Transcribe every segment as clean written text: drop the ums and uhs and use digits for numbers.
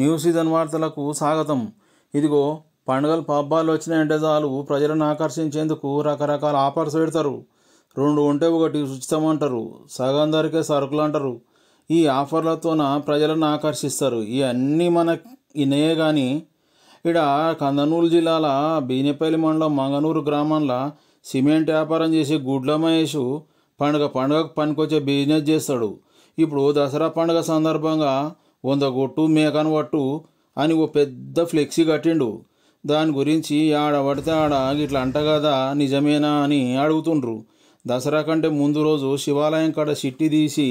New season వార్తలకు స్వాగతం. ఇదిగో పండుగలు పబ్బాలు వచ్చినాయంటే చాలు ప్రజలను ఆకర్షించేందుకు రకరకాల ఆఫర్స్ పెడతారు. 2 ఉంటే 1 ఉచితమంటారు, సగం ధరకే సరుకులు అంటారు. ఈ ఆఫర్లతోన ప్రజలను ఆకర్షిస్తారు. ఇవన్నీ ఇనే కానీ ఇక్కడ కందనూరు జిల్లాల బీనెపల్లి మండలం మంగనూరు గ్రామంలో సిమెంట్ వ్యాపారం చేసే గుడ్ల మహేష్ పండుగకు పనికొచ్చే బిజినెస్ చేస్తాడు. ఇప్పుడు దసరా పండుగ సందర్భంగా 100 కొట్టు మేకను పట్టు అని ఓ పెద్ద ఫ్లెక్సీ కట్టిండు. దాని గురించి ఆడ పడితే ఆడ ఇట్లా అంట కదా నిజమేనా అని అడుగుతుండ్రు. దసరా కంటే ముందు రోజు శివాలయం కాడ చిట్టి తీసి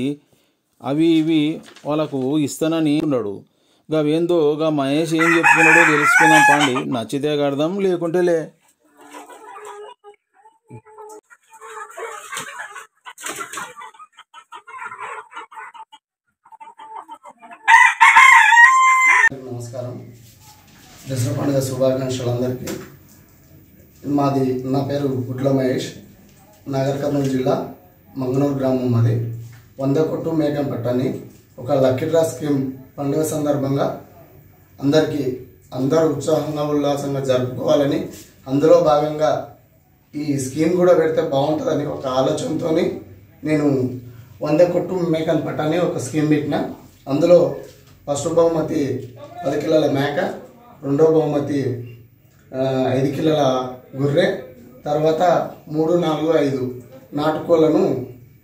అవి ఇవి వాళ్ళకు ఇస్తానని ఉన్నాడు. గవేందో మహేష్ ఏం చెప్పుకున్నాడో తెలుసుకుందాం పండి. నచ్చితే కడదాం, లేకుంటే లే. నమస్కారం. దసరా పండుగ శుభాకాంక్షలు అందరికీ. నా పేరు గుడ్ల మహేష్, నాగర్ కర్నూలు జిల్లా మంగనూరు గ్రామం. మాది 100 కొట్టు మేకం పట్టని ఒక లక్కీ డ్రా స్కీమ్ పండుగ సందర్భంగా అందరూ ఉత్సాహంగా ఉల్లాసంగా జరుపుకోవాలని, అందులో భాగంగా ఈ స్కీమ్ కూడా పెడితే బాగుంటుందని ఒక ఆలోచనతో నేను 100 కొట్టు మేకను పట్టని ఒక స్కీమ్ పెట్టిన. అందులో ఫస్ట్ బహుమతి 10 కిలోల మేక, రెండో బహుమతి 5 కిలోల గొర్రె, తర్వాత 3, 4, 5 నాటుకోళ్లను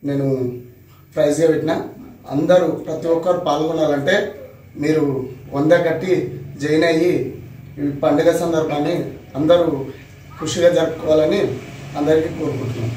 నేను ప్రైజ్గా పెట్టిన. ప్రతి ఒక్కరు పాల్గొనాలంటే మీరు 100 కట్టి జాయిన్ అయ్యి ఈ పండుగ సందర్భాన్ని అందరూ ఖుషిగా జరుపుకోవాలని అందరికీ కోరుకుంటున్నాను.